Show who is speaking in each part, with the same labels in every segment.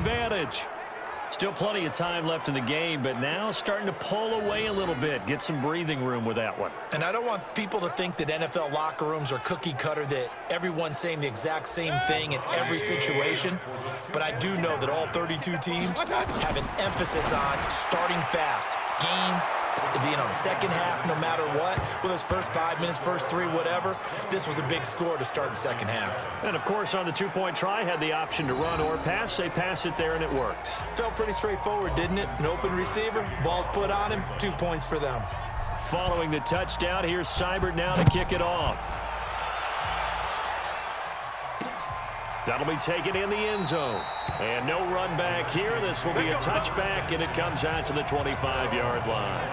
Speaker 1: advantage.
Speaker 2: Still plenty of time left in the game, but now starting to pull away a little bit. Get some breathing room with that one.
Speaker 3: And I don't want people to think that NFL locker rooms are cookie cutter, that everyone's saying the exact same thing in every situation. But I do know that all 32 teams have an emphasis on starting fast. The second half, no matter what, with those first 5 minutes, first 3, whatever, this was a big score to start the second half.
Speaker 1: And, of course, on the two-point try, had the option to run or pass. They pass it there, and it works.
Speaker 3: Felt pretty straightforward, didn't it? An open receiver, ball's put on him, 2 points for them.
Speaker 1: Following the touchdown, here's Seibert now to kick it off. That'll be taken in the end zone. And no run back here. This will be a touchback, and it comes out to the 25-yard line.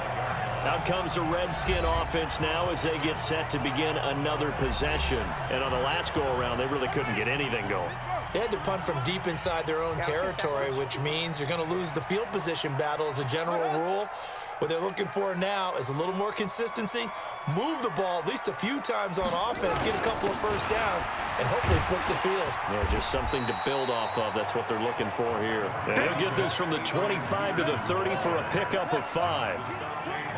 Speaker 1: Out comes the Redskin offense now as they get set to begin another possession. And on the last go-around, they really couldn't get anything going.
Speaker 3: They had to punt from deep inside their own territory, which means you're going to lose the field position battle as a general rule. What they're looking for now is a little more consistency, move the ball at least a few times on offense, get a couple of first downs, and hopefully flip the field.
Speaker 1: Yeah, just something to build off of. That's what they're looking for here. And they'll get this from the 25 to the 30 for a pickup of 5.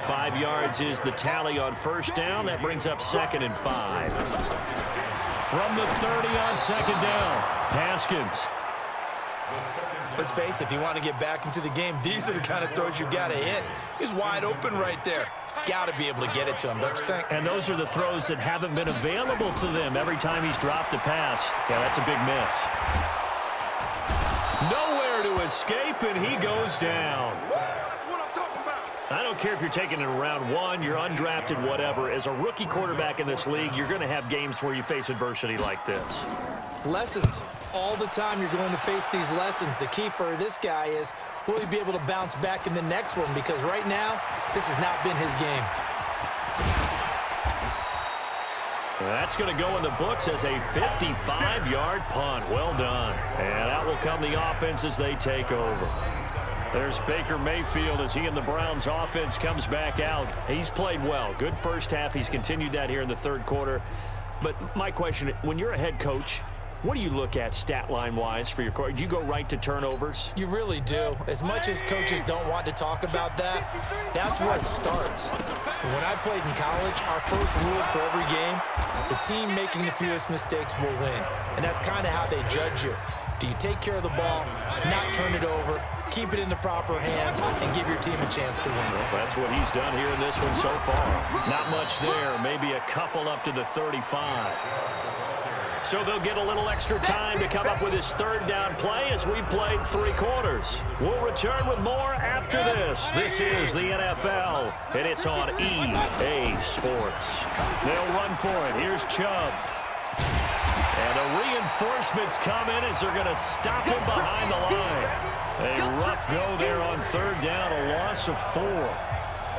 Speaker 1: 5 yards is the tally on first down. That brings up 2nd and 5. From the 30 on second down, Haskins.
Speaker 3: Let's face it, if you want to get back into the game, these are the kind of throws you got to hit. He's wide open right there. Got to be able to get it to him, don't you think?
Speaker 1: And those are the throws that haven't been available to them every time he's dropped a pass. Yeah, that's a big miss. Nowhere to escape, and he goes down. I don't care if you're taking it in round 1, you're undrafted, whatever. As a rookie quarterback in this league, you're going to have games where you face adversity like this.
Speaker 3: Lessons. All the time you're going to face these lessons. The key for this guy is, will he be able to bounce back in the next one? Because right now, this has not been his game.
Speaker 1: That's going to go in the books as a 55-yard punt. Well done. And out will come the offense as they take over. There's Baker Mayfield as he and the Browns offense comes back out. He's played well. Good first half. He's continued that here in the third quarter. But my question, when you're a head coach, what do you look at stat line-wise for your coach? Do you go right to turnovers?
Speaker 3: You really do. As much as coaches don't want to talk about that, that's where it starts. When I played in college, our first rule for every game, the team making the fewest mistakes will win. And that's kind of how they judge you. Do you take care of the ball, not turn it over, keep it in the proper hands, and give your team a chance to win?
Speaker 1: Well, that's what he's done here in this one so far. Not much there. Maybe a couple up to the 35. So they'll get a little extra time to come up with his third down play as we've played 3 quarters. We'll return with more after this. This is the NFL, and it's on EA Sports. They'll run for it. Here's Chubb. And the reinforcements come in as they're going to stop him behind the line. A rough go there on third down, a loss of 4.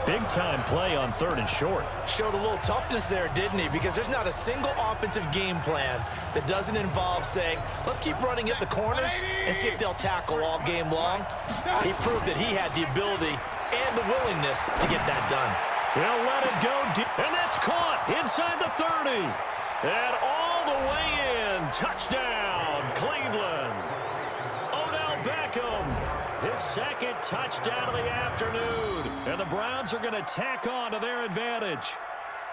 Speaker 1: Big-time play on 3rd and short.
Speaker 3: Showed a little toughness there, didn't he? Because there's not a single offensive game plan that doesn't involve saying, let's keep running at the corners and see if they'll tackle all game long. He proved that he had the ability and the willingness to get that done.
Speaker 1: They'll let it go deep, and that's caught inside the 30. And all the way in. Touchdown, Cleveland. Odell Beckham, his 2nd touchdown of the afternoon. And the Browns are going to tack on to their advantage.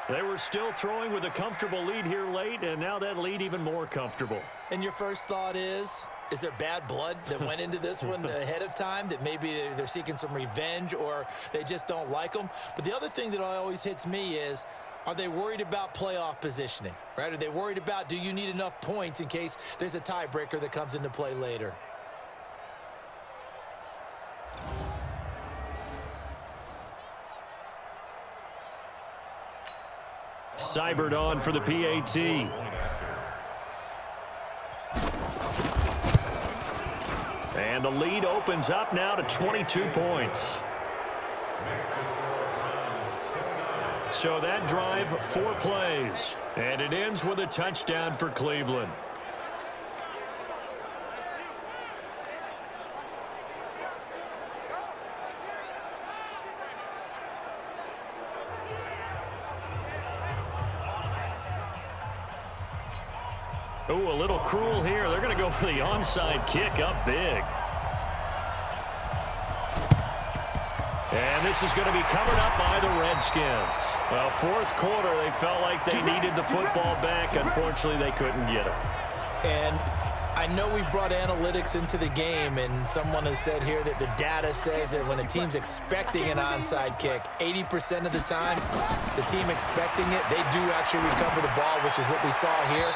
Speaker 1: They were still throwing with a comfortable lead here late, and now that lead even more comfortable.
Speaker 3: And your first thought is there bad blood that went into this one ahead of time, that maybe they're seeking some revenge or they just don't like them? But the other thing that always hits me is, are they worried about playoff positioning, right? Are they worried about, do you need enough points in case there's a tiebreaker that comes into play later?
Speaker 1: Seibert on for the PAT. And the lead opens up now to 22 points. So that drive, 4 plays. And it ends with a touchdown for Cleveland. Ooh, a little cruel here. They're going to go for the onside kick up big. And this is going to be covered up by the Redskins. Well, fourth quarter, they felt like they needed the football back. Unfortunately, they couldn't get it.
Speaker 3: And I know we've brought analytics into the game, and someone has said here that the data says that when a team's expecting an onside kick, 80% of the time, the team expecting it, they do actually recover the ball, which is what we saw here.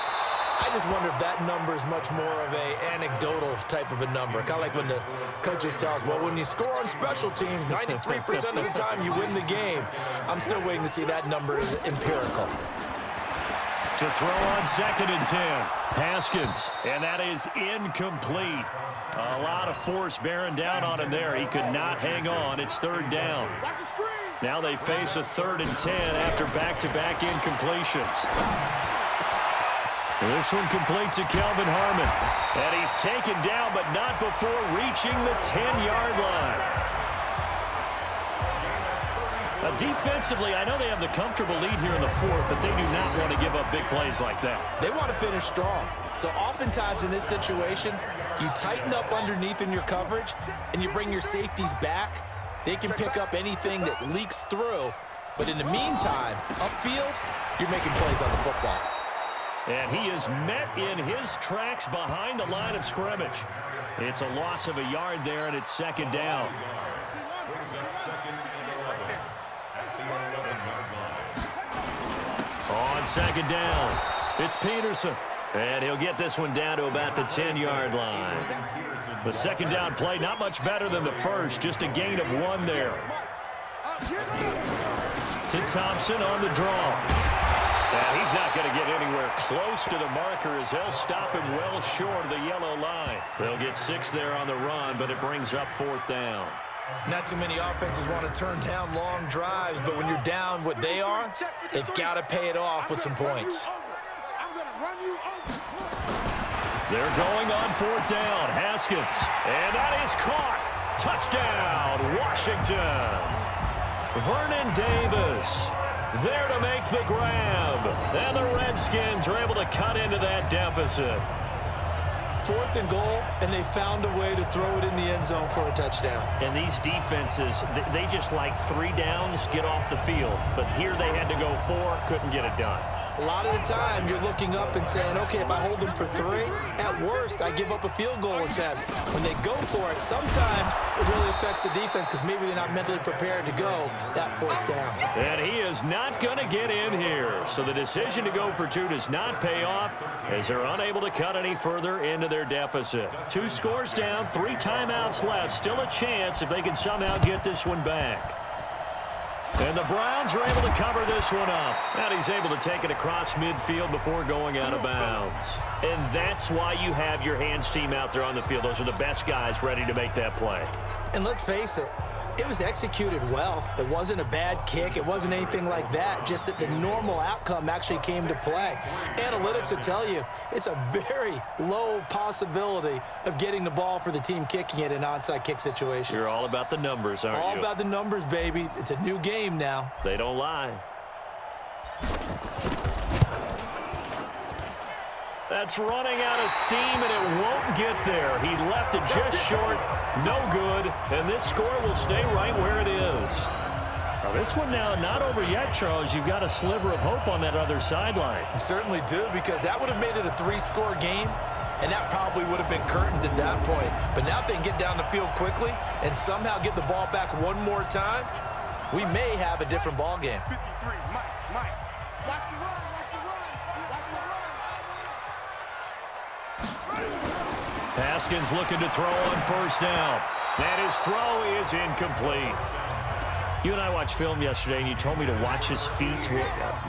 Speaker 3: I just wonder if that number is much more of a anecdotal type of a number. Kind of like when the coaches tell us, well, when you score on special teams, 93% of the time you win the game. I'm still waiting to see that number is empirical.
Speaker 1: To throw on 2nd and 10. Haskins, and that is incomplete. A lot of force bearing down on him there. He could not hang on. It's 3rd down. Now they face a 3rd and 10 after back-to-back incompletions. This one complete to Kelvin Harmon. And he's taken down, but not before reaching the 10-yard line. Defensively, I know they have the comfortable lead here in the 4th, but they do not want to give up big plays like that.
Speaker 3: They want to finish strong. So oftentimes in this situation, you tighten up underneath in your coverage, and you bring your safeties back. They can pick up anything that leaks through. But in the meantime, upfield, you're making plays on the football.
Speaker 1: And he is met in his tracks behind the line of scrimmage. It's a loss of a yard there, and it's 2nd down. On 2nd down, it's Peterson. And he'll get this one down to about the 10-yard line. The 2nd down play, not much better than the first, just a gain of 1 there. To Thompson on the draw. And he's not going to get anywhere close to the marker as they'll stop him well short of the yellow line. They'll get 6 there on the run, but it brings up 4th down.
Speaker 3: Not too many offenses want to turn down long drives, but when you're down what they are, they've got to pay it off with some points.
Speaker 1: They're going on 4th down. Haskins. And that is caught. Touchdown, Washington. Vernon Davis there to make the grab. And the Redskins are able to cut into that deficit.
Speaker 3: 4th and goal, and they found a way to throw it in the end zone for a touchdown.
Speaker 1: And these defenses, they just like 3 downs, get off the field. But here they had to go 4, couldn't get it done.
Speaker 3: A lot of the time, you're looking up and saying, okay, if I hold them for 3, at worst, I give up a field goal attempt. When they go for it, sometimes it really affects the defense because maybe they're not mentally prepared to go that 4th down.
Speaker 1: And he is not going to get in here. So the decision to go for 2 does not pay off as they're unable to cut any further into their deficit. 2 scores down, 3 timeouts left. Still a chance if they can somehow get this one back. And the Browns are able to cover this one up. And he's able to take it across midfield before going out of bounds. And that's why you have your hands team out there on the field. Those are the best guys ready to make that play.
Speaker 3: And let's face it, it was executed well. It wasn't a bad kick. It wasn't anything like that. Just that the normal outcome actually came to play. Analytics will tell you it's a very low possibility of getting the ball for the team kicking it in an onside kick situation.
Speaker 1: You're all about the numbers, aren't you?
Speaker 3: All about the numbers, baby. It's a new game now.
Speaker 1: They don't lie. That's running out of steam, and it won't get there. He left it just short. No good. And this score will stay right where it is. Now, this one now not over yet, Charles. You've got a sliver of hope on that other sideline.
Speaker 3: You certainly do, because that would have made it a 3-score game, and that probably would have been curtains at that point. But now if they can get down the field quickly and somehow get the ball back one more time, we may have a different ball game.
Speaker 4: 53, Mike. Watch the run.
Speaker 1: Haskins looking to throw on 1st down. And his throw is incomplete. You and I watched film yesterday, and you told me to watch his feet. For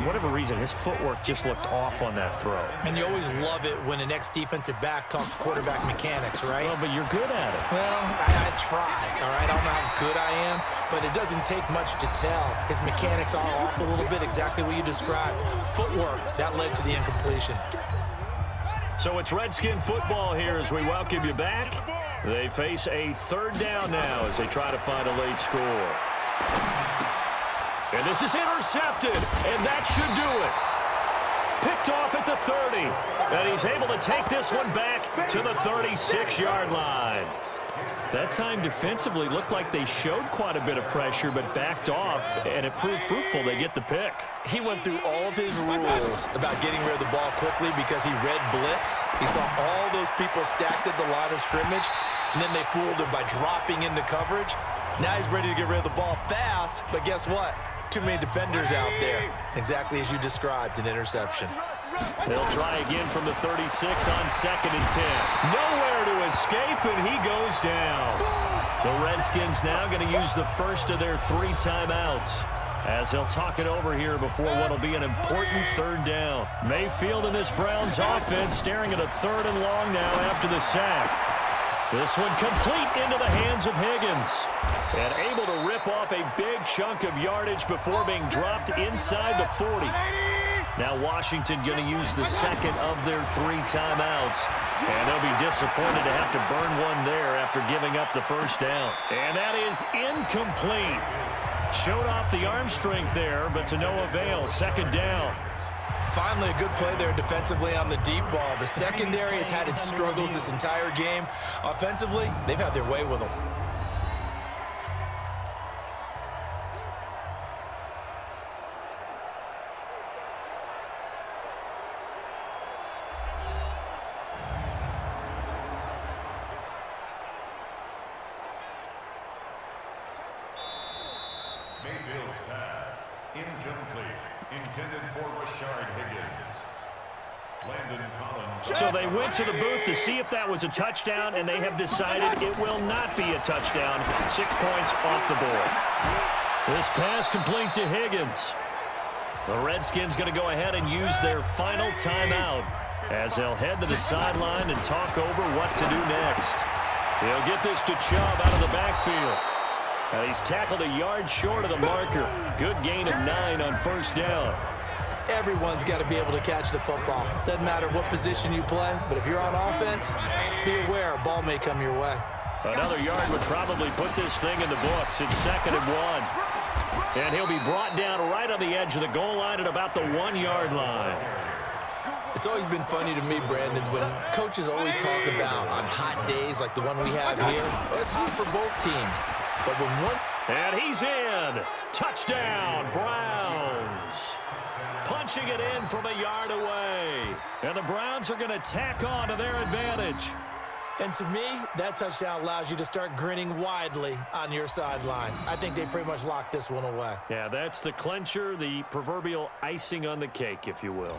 Speaker 1: whatever reason, his footwork just looked off on that throw.
Speaker 3: And you always love it when the next defensive back talks quarterback mechanics, right?
Speaker 1: Well, but you're good at it.
Speaker 3: Well, I try, all right? I don't know how good I am, but it doesn't take much to tell. His mechanics are off a little bit, exactly what you described. Footwork, that led to the incompletion.
Speaker 1: So it's Redskin football here as we welcome you back. They face a 3rd down now as they try to find a late score. And this is intercepted, and that should do it. Picked off at the 30, and he's able to take this one back to the 36-yard line.
Speaker 2: That time defensively looked like they showed quite a bit of pressure but backed off, and it proved fruitful. They get the pick.
Speaker 3: He went through all of his rules about getting rid of the ball quickly because he read blitz. He saw all those people stacked at the line of scrimmage, and then they fooled him by dropping into coverage. Now he's ready to get rid of the ball fast, but guess what? Too many defenders out there. Exactly as you described, an interception.
Speaker 1: They'll try again from the 36 on 2nd and 10. Nowhere to escape, and he goes down. The Redskins now going to use the first of their 3 timeouts as they'll talk it over here before what will be an important 3rd down. Mayfield and this Browns offense staring at a 3rd and long now after the sack. This one complete into the hands of Higgins. And able to rip off a big chunk of yardage before being dropped inside the 40. Now Washington going to use the second of their 3 timeouts. And they'll be disappointed to have to burn one there after giving up the first down. And that is incomplete. Showed off the arm strength there, but to no avail. 2nd down.
Speaker 3: Finally, a good play there defensively on the deep ball. The secondary has had its struggles this entire game. Offensively, they've had their way with them.
Speaker 5: Mayfield's pass, incomplete, intended for Rashard Higgins. Landon Collins.
Speaker 1: So they went to the booth to see if that was a touchdown, and they have decided it will not be a touchdown. 6 points off the board.
Speaker 2: This pass complete to Higgins.
Speaker 1: The Redskins going to go ahead and use their final timeout as they'll head to the sideline and talk over what to do next. They'll get this to Chubb out of the backfield. He's tackled a yard short of the marker. Good gain of 9 on 1st down.
Speaker 3: Everyone's got to be able to catch the football. Doesn't matter what position you play, but if you're on offense, be aware a ball may come your way.
Speaker 1: Another yard would probably put this thing in the books. It's 2nd and 1. And he'll be brought down right on the edge of the goal line at about the 1-yard line.
Speaker 3: It's always been funny to me, Brandon, when coaches always talk about on hot days like the one we have here, well, it's hot for both teams. But when one...
Speaker 1: And he's in. Touchdown, Browns. Punching it in from a yard away. And the Browns are going to tack on to their advantage.
Speaker 3: And to me, that touchdown allows you to start grinning widely on your sideline. I think they pretty much locked this one away.
Speaker 1: Yeah, that's the clincher, the proverbial icing on the cake, if you will.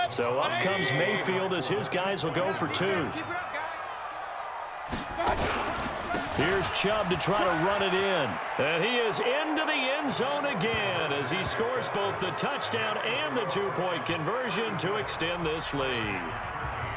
Speaker 1: So up comes Mayfield as his guys will go for 2. Here's Chubb to try to run it in. And he is into the end zone again as he scores both the touchdown and the 2-point conversion to extend this lead.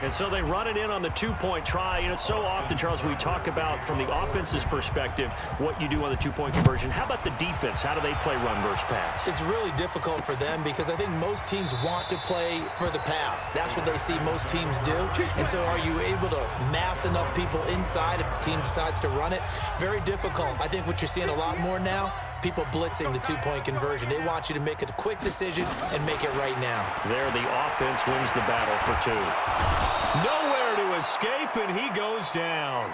Speaker 1: And so they run it in on the 2-point try. You know, so often, Charles, we talk about from the offense's perspective what you do on the 2-point conversion. How about the defense? How do they play run versus pass?
Speaker 3: It's really difficult for them because I think most teams want to play for the pass. That's what they see most teams do. And so are you able to mass enough people inside if the team decides to run it? Very difficult. I think what you're seeing a lot more now, people blitzing the 2-point conversion. They want you to make a quick decision and make it right now.
Speaker 1: There, the offense wins the battle for 2. Nowhere to escape, and he goes down.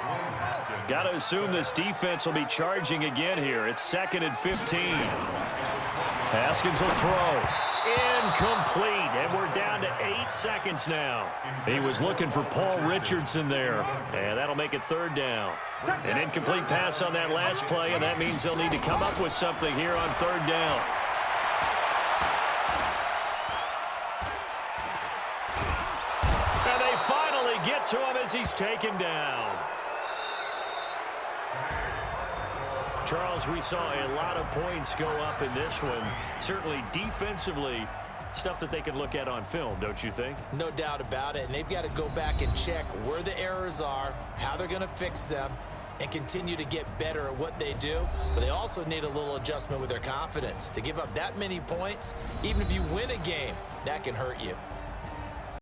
Speaker 1: Got to assume this defense will be charging again here. It's 2nd and 15. Haskins will throw. Incomplete, and we're down to 8 seconds now. He was looking for Paul Richardson there, and that'll make it 3rd down. An incomplete pass on that last play, and that means they'll need to come up with something here on 3rd down. And they finally get to him as he's taken down. Charles, we saw a lot of points go up in this one. Certainly defensively, stuff that they can look at on film, don't you think?
Speaker 3: No doubt about it. And they've got to go back and check where the errors are, how they're going to fix them, and continue to get better at what they do. But they also need a little adjustment with their confidence. To give up that many points, even if you win a game, that can hurt you.